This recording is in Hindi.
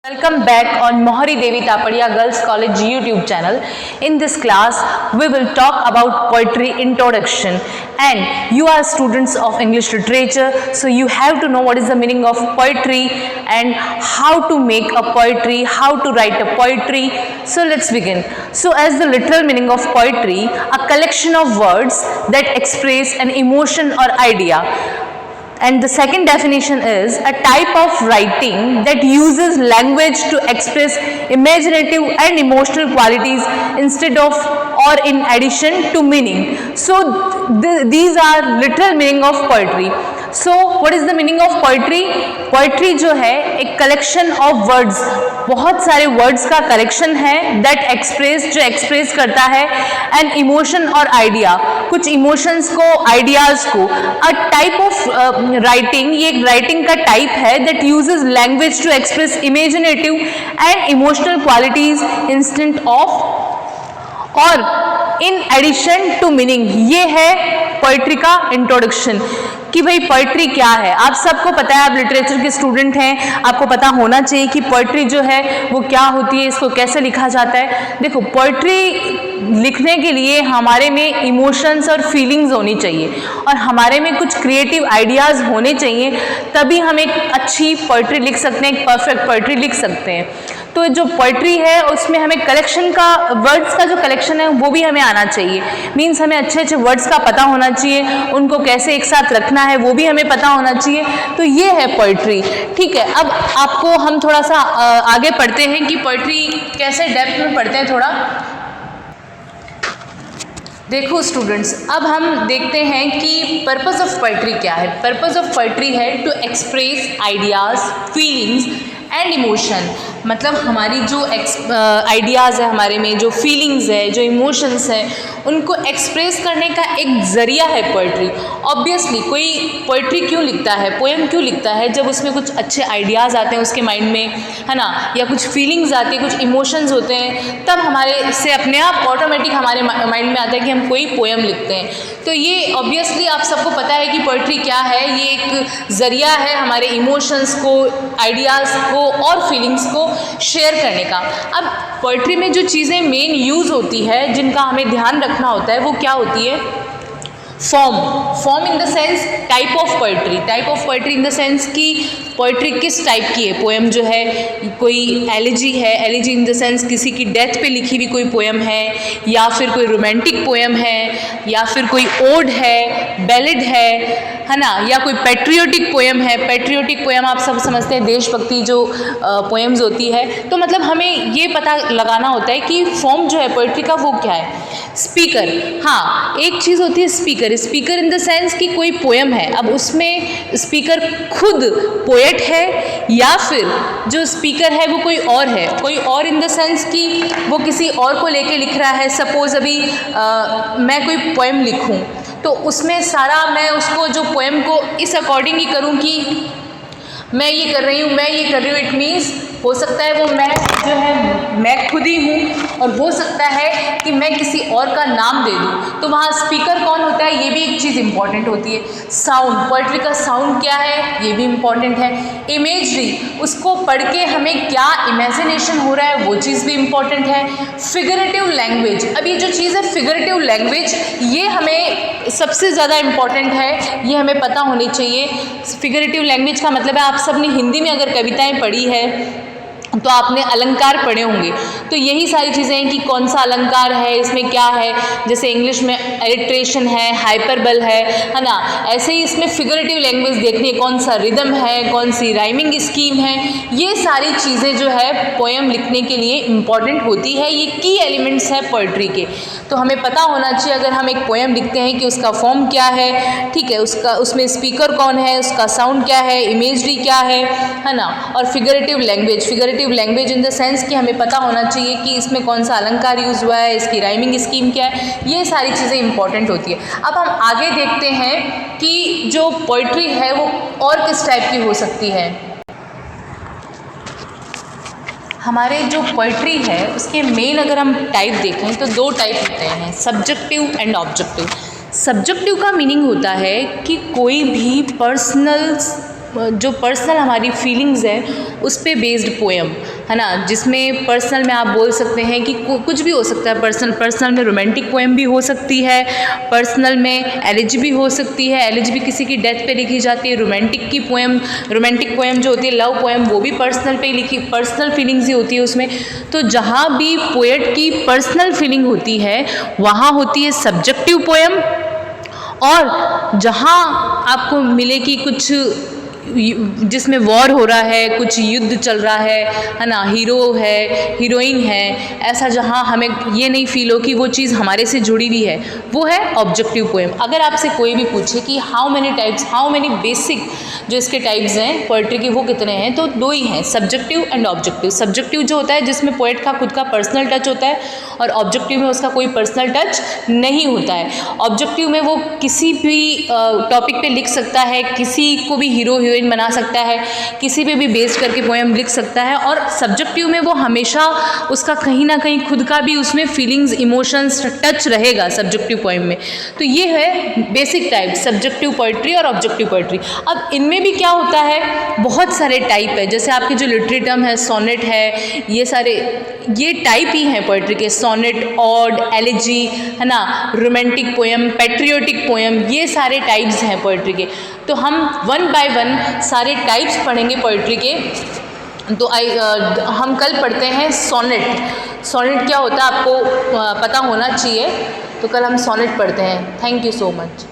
Welcome back on Mohari Devi Tapadia Girls College YouTube channel. In this class, we will talk about poetry introduction. And you are students of English literature, so you have to know what is the meaning of poetry and how to make a poetry, how to write a poetry. So let's begin. So as the literal meaning of poetry, a collection of words that express an emotion or idea. And the second definition is a type of writing that uses language to express imaginative and emotional qualities instead of or in addition to meaning. So these are literal meaning of poetry. So what is the meaning of poetry? Poetry जो है एक collection of words, बहुत सारे words का collection है that express जो express करता है an emotion और idea, कुछ emotions को ideas को. A type of writing, ये एक writing का type है that uses language to express imaginative and emotional qualities instead of और in addition to meaning. ये है पोइट्री का इंट्रोडक्शन कि भाई पोइट्री क्या है. आप सबको पता है, आप लिटरेचर के स्टूडेंट हैं, आपको पता होना चाहिए कि पोइट्री जो है वो क्या होती है, इसको कैसे लिखा जाता है. देखो, पोइट्री लिखने के लिए हमारे में इमोशंस और फीलिंग्स होनी चाहिए और हमारे में कुछ क्रिएटिव आइडियाज़ होने चाहिए, तभी हम एक अच्छी पोइट्री लिख सकते हैं, एक परफेक्ट पोइट्री लिख सकते हैं. तो जो पोइट्री है उसमें हमें कलेक्शन का, वर्ड्स का जो कलेक्शन है वो भी हमें आना चाहिए. मीन्स हमें अच्छे अच्छे वर्ड्स का पता होना चाहिए, उनको कैसे एक साथ रखना है वो भी हमें पता होना चाहिए. तो ये है पोइट्री. ठीक है, अब आपको हम थोड़ा सा आगे पढ़ते हैं कि पोइट्री कैसे डेप्थ में पढ़ते हैं थोड़ा. देखो स्टूडेंट्स, अब हम देखते हैं कि पर्पस ऑफ पोइट्री क्या है. पर्पस ऑफ पोइट्री है to express ideas, feelings and emotion. मतलब हमारी जो आइडियाज़ है, हमारे में जो फीलिंग्स है, जो इमोशंस हैं, उनको एक्सप्रेस करने का एक ज़रिया है पोइट्री. ऑब्वियसली कोई पोइट्री क्यों लिखता है, पोएम क्यों लिखता है? जब उसमें कुछ अच्छे आइडियाज़ आते हैं उसके माइंड में, है ना, या कुछ फीलिंग्स आती है, कुछ इमोशंस होते हैं, तब हमारे से अपने आप ऑटोमेटिक हमारे माइंड में आता है कि हम कोई पोएम लिखते हैं. तो ये ऑब्वियसली आप सबको पता है कि पोइट्री क्या है. ये एक ज़रिया है हमारे इमोशंस को, आइडियाज़ को और फीलिंग्स को शेयर करने का. अब पोइट्री में जो चीज़ें मेन यूज़ होती है, जिनका हमें ध्यान रखना होता है, वो क्या होती है? Form in the sense type of poetry. Type of poetry in the sense कि पोइट्री किस टाइप की है. पोएम जो है, कोई एलिजी है, एलिजी इन द सेंस किसी की डेथ पे लिखी हुई कोई पोएम है, या फिर कोई रोमांटिक पोएम है, या फिर कोई ओड है, बैलेड है ना, या कोई पेट्रियोटिक पोएम है. पेट्रियोटिक पोएम आप सब समझते हैं, देशभक्ति जो पोएम्स होती है. तो मतलब हमें ये पता लगाना होता है कि फॉर्म जो है पोइट्री का वो क्या है. स्पीकर, हाँ, एक चीज़ होती है speaker. Speaker in the sense कि कोई पोएम है, अब उसमें स्पीकर खुद पोएट है या फिर जो स्पीकर है वो कोई और है. कोई और इन द सेंस कि वो किसी और को लेके लिख रहा है. सपोज अभी मैं कोई पोएम लिखूं तो उसमें सारा मैं उसको जो पोएम को इस अकॉर्डिंग ही करूं कि मैं ये कर रही हूँ, मैं ये कर रही हूँ. इट मीन्स हो सकता है वो मैं जो है मैं खुद ही हूँ, और हो सकता है कि मैं किसी और का नाम दे दूँ. तो वहाँ स्पीकर कौन होता है, ये भी एक चीज़ इंपॉर्टेंट होती है. साउंड, पोइट्री का साउंड क्या है, ये भी इम्पॉर्टेंट है. इमेजरी, उसको पढ़ के हमें क्या इमेजिनेशन हो रहा है, वो चीज़ भी इम्पॉर्टेंट है. फिगरेटिव लैंग्वेज, अब ये जो चीज़ है फिगरेटिव लैंग्वेज, ये हमें सबसे ज़्यादा इम्पॉर्टेंट है, ये हमें पता होनी चाहिए. फिगरेटिव लैंग्वेज का मतलब है, आप सबने हिंदी में अगर कविताएँ पढ़ी है तो आपने अलंकार पढ़े होंगे. तो यही सारी चीज़ें हैं कि कौन सा अलंकार है, इसमें क्या है. जैसे इंग्लिश में एलिट्रेशन है, हाइपरबल है ना. ऐसे ही इसमें फिगरेटिव लैंग्वेज देखनी है, कौन सा रिदम है, कौन सी राइमिंग स्कीम है. ये सारी चीज़ें जो है पोएम लिखने के लिए इम्पॉर्टेंट होती है. ये की एलिमेंट्स हैं पोइट्री के. तो हमें पता होना चाहिए अगर हम एक पोएम लिखते हैं कि उसका फॉर्म क्या है, ठीक है, उसका उसमें स्पीकर कौन है, उसका साउंड क्या है, इमेजरी क्या है ना, और figurative language. Figurative language in the sense कि हमें पता होना चाहिए कि इसमें कौन सा अलंकार यूज़ हुआ है, इसकी राइमिंग स्कीम क्या है. ये सारी चीज़ें इंपॉर्टेंट होती है. अब हम आगे देखते हैं कि जो पोइट्री है वो और किस टाइप की हो सकती है. हमारे जो पोइट्री है उसके मेन अगर हम टाइप देखें तो दो टाइप होते हैं, सब्जेक्टिव एंड ऑब्जेक्टिव. सब्जेक्टिव का मीनिंग होता है कि कोई भी पर्सनल जो पर्सनल हमारी फीलिंग्स है उस पे बेस्ड पोएम, है ना, जिसमें पर्सनल में आप बोल सकते हैं कि कुछ भी हो सकता है। पर्सनल में रोमांटिक पोएम भी हो सकती है, पर्सनल में एलिजी भी हो सकती है, एलिजी भी किसी की डेथ पे लिखी जाती है। रोमांटिक पोएम जो होती है, लव पोएम, वो भी पर्सनल पे लिखी, पर्सनल फीलिंग्स ही होती है उसमें। तो जहाँ भी पोएट की पर्सनल फीलिंग होती है वहाँ होती है सब्जेक्टिव पोएम, और जहाँ आपको मिले कि कुछ जिसमें वॉर हो रहा है, कुछ युद्ध चल रहा है ना, हीरो है, हीरोइन है, ऐसा जहाँ हमें ये नहीं फील हो कि वो चीज़ हमारे से जुड़ी हुई है, वो है ऑब्जेक्टिव पोएम। अगर आपसे कोई भी पूछे कि हाउ मेनी बेसिक जो इसके टाइप्स हैं पोएट्री के, वो कितने हैं, तो 2 ही हैं, सब्जेक्टिव एंड ऑब्जेक्टिव। सब्जेक्टिव जो होता है जिसमें पोएट का खुद का पर्सनल टच होता है, और ऑब्जेक्टिव में उसका कोई पर्सनल टच नहीं होता है। ऑब्जेक्टिव में वो किसी भी टॉपिक पे लिख सकता है, किसी को भी हीरो हीरोइन बना सकता है, किसी पे भी बेस्ड करके पोएम लिख सकता है। और सब्जेक्टिव में वो हमेशा उसका कहीं ना कहीं खुद का भी उसमें फीलिंग्स, इमोशंस टच रहेगा सब्जेक्टिव पोएम में। तो ये है बेसिक टाइप, सब्जेक्टिव पोएट्री और ऑब्जेक्टिव पोएट्री। अब इनमें भी क्या होता है, बहुत सारे टाइप है। जैसे आपके जो लिटरेरी टर्म है, सोनेट है, ये सारे ये टाइप ही हैं पोएट्री के, सोनेट, ऑड, एलिजी, है ना, रोमांटिक पोएम, पैट्रियोटिक पोएम, ये सारे टाइप्स हैं पोएट्री के। तो हम 1 बाय 1 सारे टाइप्स पढ़ेंगे पोएट्री के। तो हम कल पढ़ते हैं सोनेट। सोनेट क्या होता है आपको पता होना चाहिए, तो कल हम सोनेट पढ़ते हैं। Thank you so much.